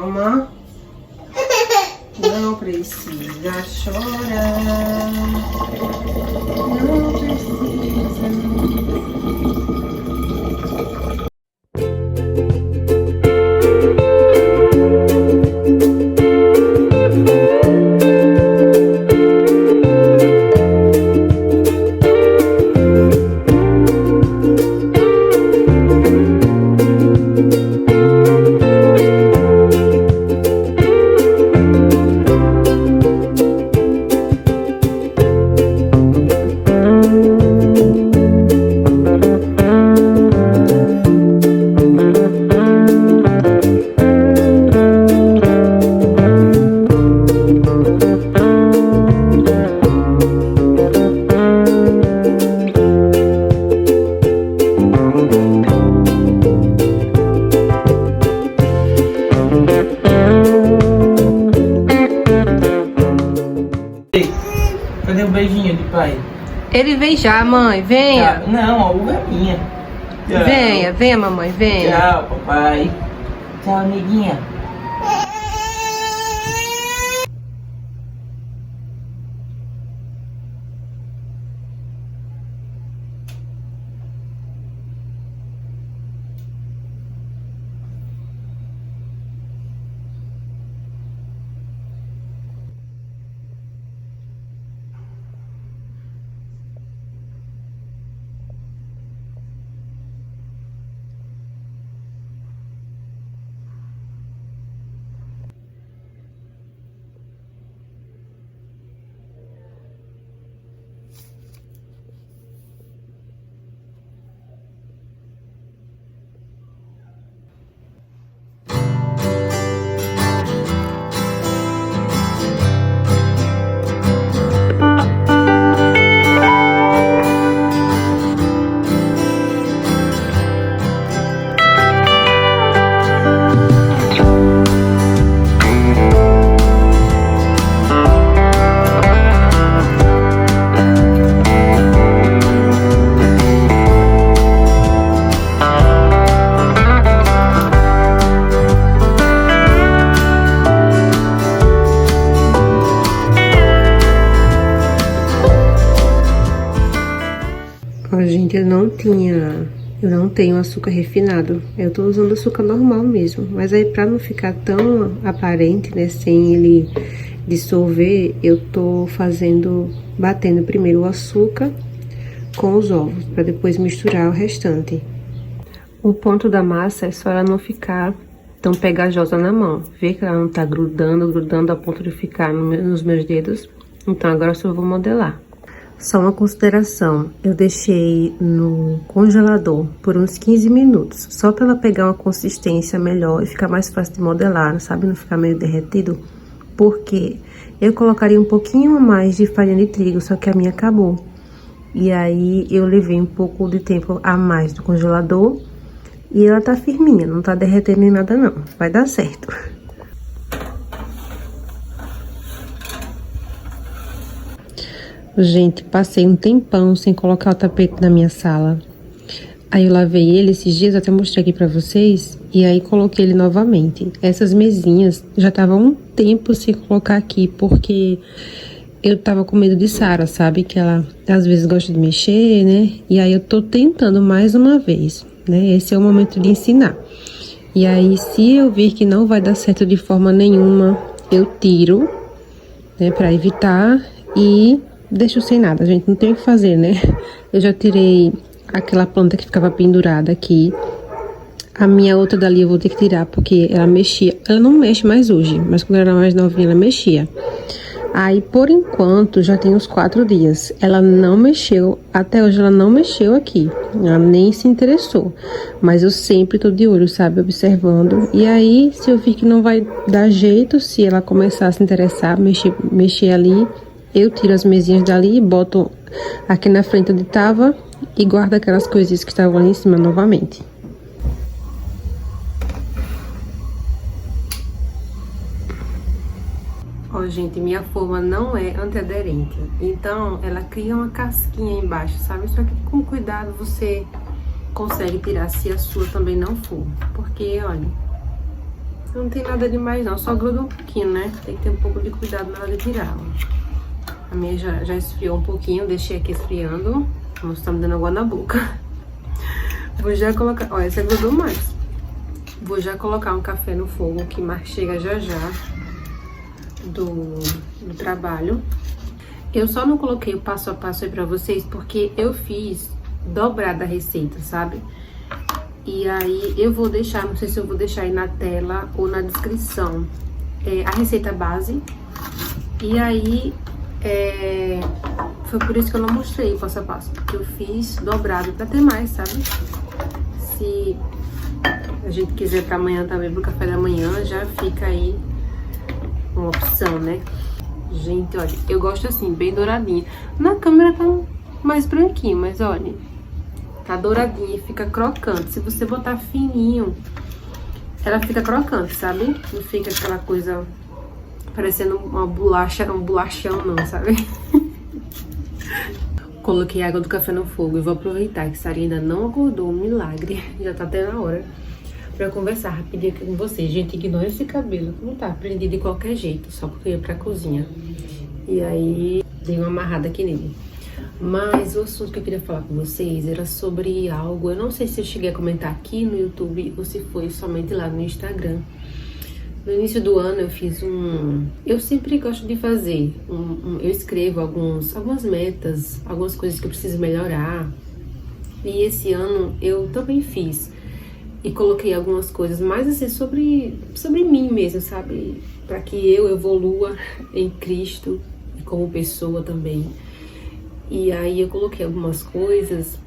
calma. Não precisa chorar. Não precisa. Cadê o beijinho de pai? Ele vem já, mãe. Venha. Não, a uva é minha. Tchau. Venha, venha, mamãe. Venha. Tchau, papai. Tchau, amiguinha. Ó, gente, eu não tenho açúcar refinado. Eu tô usando açúcar normal mesmo. Mas aí, pra não ficar tão aparente, né, sem ele dissolver, eu tô batendo primeiro o açúcar com os ovos, pra depois misturar o restante. O ponto da massa é só ela não ficar tão pegajosa na mão. Vê que ela não tá grudando a ponto de ficar nos meus dedos. Então, agora eu só vou modelar. Só uma consideração, eu deixei no congelador por uns 15 minutos, só para ela pegar uma consistência melhor e ficar mais fácil de modelar, sabe? Não ficar meio derretido, porque eu colocaria um pouquinho mais de farinha de trigo, só que a minha acabou. E aí eu levei um pouco de tempo a mais do congelador e ela tá firminha, não tá derretendo nem nada não, vai dar certo. Gente, passei um tempão sem colocar o tapete na minha sala. Aí eu lavei ele esses dias, até mostrei aqui pra vocês, e aí coloquei ele novamente. Essas mesinhas já estavam um tempo sem colocar aqui, porque eu tava com medo de Sara, sabe? Que ela às vezes gosta de mexer, né? E aí eu tô tentando mais uma vez, né? Esse é o momento de ensinar. E aí, se eu vir que não vai dar certo de forma nenhuma, eu tiro, né? Pra evitar e deixo sem nada, gente, não tem o que fazer, né? Eu já tirei aquela planta que ficava pendurada aqui. A minha outra dali eu vou ter que tirar, porque ela mexia. Ela não mexe mais hoje, mas quando ela era mais novinha, ela mexia. Aí, por enquanto, já tem uns 4 dias. Ela não mexeu, até hoje ela não mexeu aqui. Ela nem se interessou. Mas eu sempre tô de olho, sabe? Observando. E aí, se eu vir que não vai dar jeito, se ela começar a se interessar, mexer ali, eu tiro as mesinhas dali, boto aqui na frente onde tava e guardo aquelas coisinhas que estavam ali em cima novamente. Ó, gente, minha forma não é antiaderente, então ela cria uma casquinha embaixo, sabe? Só que com cuidado você consegue tirar se a sua também não for, porque, olha, Não tem nada demais não, só gruda um pouquinho, né? Tem que ter um pouco de cuidado na hora de tirar, ó. A minha já esfriou um pouquinho, deixei aqui esfriando. Vamos estar me dando água na boca. Vou já colocar... Ó, essa grudou mais. Vou já colocar um café no fogo, que Mark chega já do trabalho. Eu só não coloquei o passo a passo aí pra vocês, porque eu fiz dobrada a receita, sabe? E aí eu vou deixar, não sei se eu vou deixar aí na tela ou na descrição, a receita base. E aí, foi por isso que eu não mostrei o passo a passo, porque eu fiz dobrado pra ter mais, sabe? Se a gente quiser pra amanhã também, pro café da manhã, já fica aí uma opção, né? Gente, olha, eu gosto assim, bem douradinha. Na câmera tá mais branquinho, mas olha, tá douradinha e fica crocante. Se você botar fininho, ela fica crocante, sabe? Não fica aquela coisa parecendo uma bolacha, um bolachão não, sabe? Coloquei a água do café no fogo e vou aproveitar que Sara ainda não acordou, um milagre. Já tá até na hora pra conversar rapidinho aqui com vocês. Gente, ignora esse cabelo, não tá prendido de qualquer jeito, só porque eu ia pra cozinha. E aí, dei uma amarrada aqui nele. Mas o assunto que eu queria falar com vocês era sobre algo, eu não sei se eu cheguei a comentar aqui no YouTube ou se foi somente lá no Instagram. No início do ano eu fiz eu sempre gosto de fazer, eu escrevo algumas metas, algumas coisas que eu preciso melhorar. E esse ano eu também fiz. E coloquei algumas coisas mais assim sobre mim mesmo, sabe? Para que eu evolua em Cristo e como pessoa também. E aí eu coloquei algumas coisas,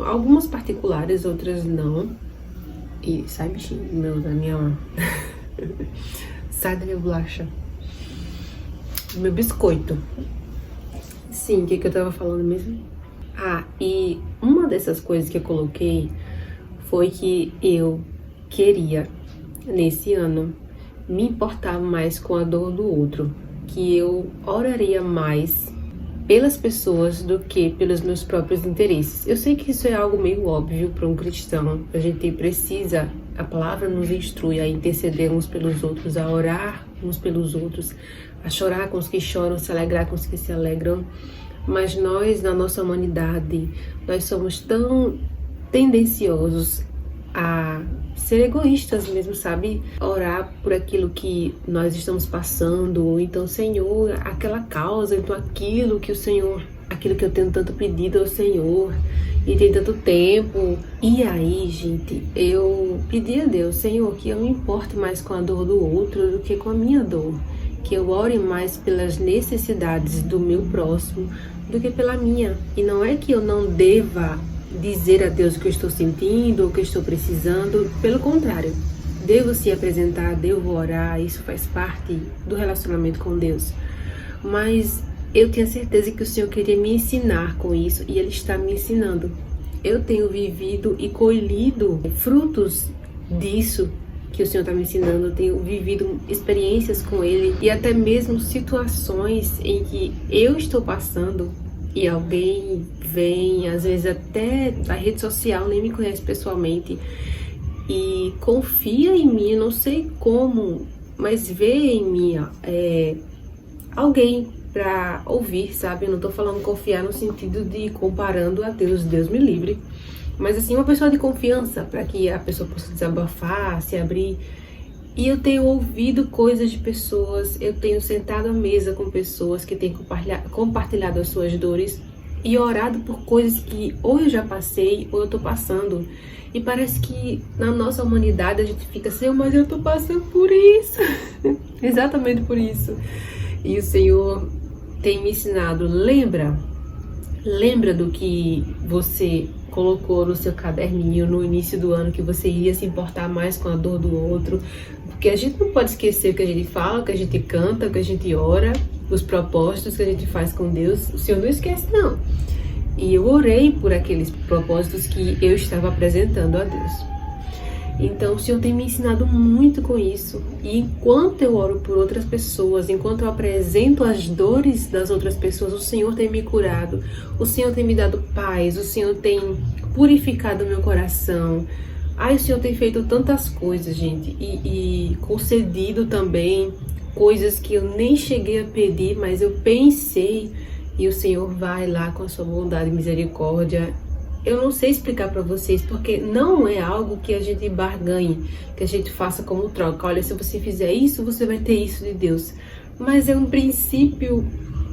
algumas particulares, outras não. E sai, bichinho, da minha... Sai da minha bolacha. Do meu biscoito. Sim, o que eu tava falando mesmo? Ah, e uma dessas coisas que eu coloquei foi que eu queria, nesse ano, me importar mais com a dor do outro. Que eu oraria mais pelas pessoas do que pelos meus próprios interesses. Eu sei que isso é algo meio óbvio para um cristão. A gente precisa, a palavra nos instrui a interceder uns pelos outros, a orar uns pelos outros, a chorar com os que choram, se alegrar com os que se alegram. Mas nós, na nossa humanidade, nós somos tão tendenciosos a ser egoístas mesmo, sabe? Orar por aquilo que nós estamos passando, ou então, Senhor, aquela causa, então aquilo que eu tenho tanto pedido ao Senhor, e tem tanto tempo. E aí, gente, eu pedi a Deus, Senhor, que eu me importe mais com a dor do outro do que com a minha dor. Que eu ore mais pelas necessidades do meu próximo do que pela minha. E não é que eu não deva dizer a Deus o que eu estou sentindo, o que eu estou precisando. Pelo contrário, devo se apresentar, devo orar, isso faz parte do relacionamento com Deus. Mas eu tenho certeza que o Senhor queria me ensinar com isso e Ele está me ensinando. Eu tenho vivido e colhido frutos disso que o Senhor está me ensinando. Eu tenho vivido experiências com Ele e até mesmo situações em que eu estou passando e alguém vem, às vezes até da rede social, nem me conhece pessoalmente, e confia em mim, não sei como, mas vê em mim alguém pra ouvir, sabe? Eu não tô falando confiar no sentido de comparando a Deus, Deus me livre, mas assim, uma pessoa de confiança, para que a pessoa possa desabafar, se abrir. E eu tenho ouvido coisas de pessoas, eu tenho sentado à mesa com pessoas que têm compartilhado as suas dores e orado por coisas que ou eu já passei ou eu tô passando. E parece que na nossa humanidade a gente fica assim, mas eu tô passando por isso. Exatamente por isso. E o Senhor tem me ensinado, lembra do que você colocou no seu caderninho no início do ano, que você ia se importar mais com a dor do outro. Porque a gente não pode esquecer o que a gente fala, o que a gente canta, o que a gente ora, os propósitos que a gente faz com Deus. O Senhor não esquece, não. E eu orei por aqueles propósitos que eu estava apresentando a Deus. Então o Senhor tem me ensinado muito com isso. E enquanto eu oro por outras pessoas, enquanto eu apresento as dores das outras pessoas, o Senhor tem me curado, o Senhor tem me dado paz, o Senhor tem purificado o meu coração. Ai, o Senhor tem feito tantas coisas, gente, e concedido também coisas que eu nem cheguei a pedir, mas eu pensei, e o Senhor vai lá com a sua bondade e misericórdia. Eu não sei explicar para vocês, porque não é algo que a gente barganhe, que a gente faça como troca. Olha, se você fizer isso, você vai ter isso de Deus. Mas é um princípio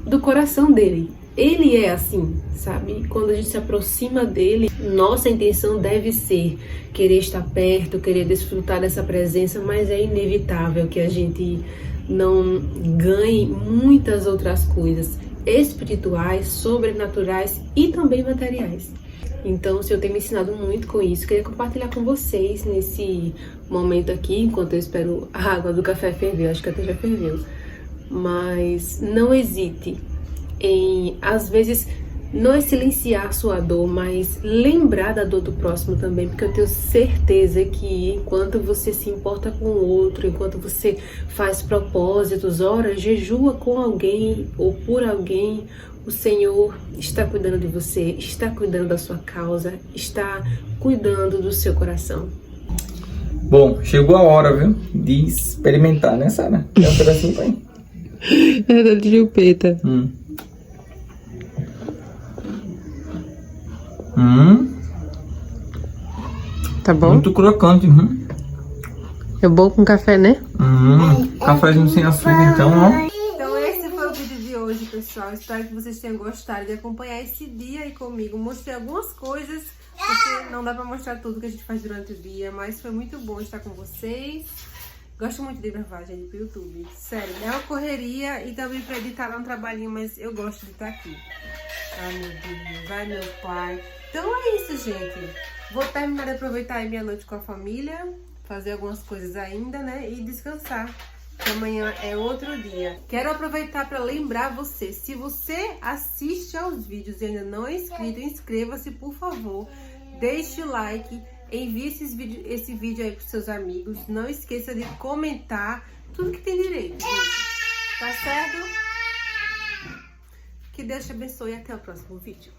do coração dele. Ele é assim, sabe? Quando a gente se aproxima dele, nossa intenção deve ser querer estar perto, querer desfrutar dessa presença, mas é inevitável que a gente não ganhe muitas outras coisas espirituais, sobrenaturais e também materiais. Então, o Senhor tem me ensinado muito com isso. Queria compartilhar com vocês nesse momento aqui, enquanto eu espero a água do café ferver. Acho que até já ferveu. Mas não hesite em, às vezes, não é silenciar sua dor, mas lembrar da dor do próximo também, porque eu tenho certeza que enquanto você se importa com o outro, enquanto você faz propósitos, ora, jejua com alguém ou por alguém, o Senhor está cuidando de você, está cuidando da sua causa, está cuidando do seu coração. Bom, chegou a hora, viu? De experimentar, né, Sara? Tem um pedacinho pra ir. É da chupeta. Tá bom? Muito crocante. É bom com café, né? Cafézinho sem açúcar, então, ó. Então esse foi o vídeo de hoje, pessoal. Espero que vocês tenham gostado de acompanhar esse dia aí comigo. Mostrei algumas coisas, porque não dá pra mostrar tudo que a gente faz durante o dia, mas foi muito bom estar com vocês. Gosto muito de gravar, gente, pro YouTube. Sério, é uma correria e também pra editar lá um trabalhinho, mas eu gosto de estar aqui. Ai, meu Deus, vai meu pai. Então é isso, gente. Vou terminar de aproveitar aí minha noite com a família, fazer algumas coisas ainda, né, e descansar. Que amanhã é outro dia. Quero aproveitar para lembrar você, se você assiste aos vídeos e ainda não é inscrito, inscreva-se, por favor. Deixe o like. Envie esse vídeo aí pros seus amigos. Não esqueça de comentar tudo que tem direito, gente. Tá certo? Que Deus te abençoe e até o próximo vídeo.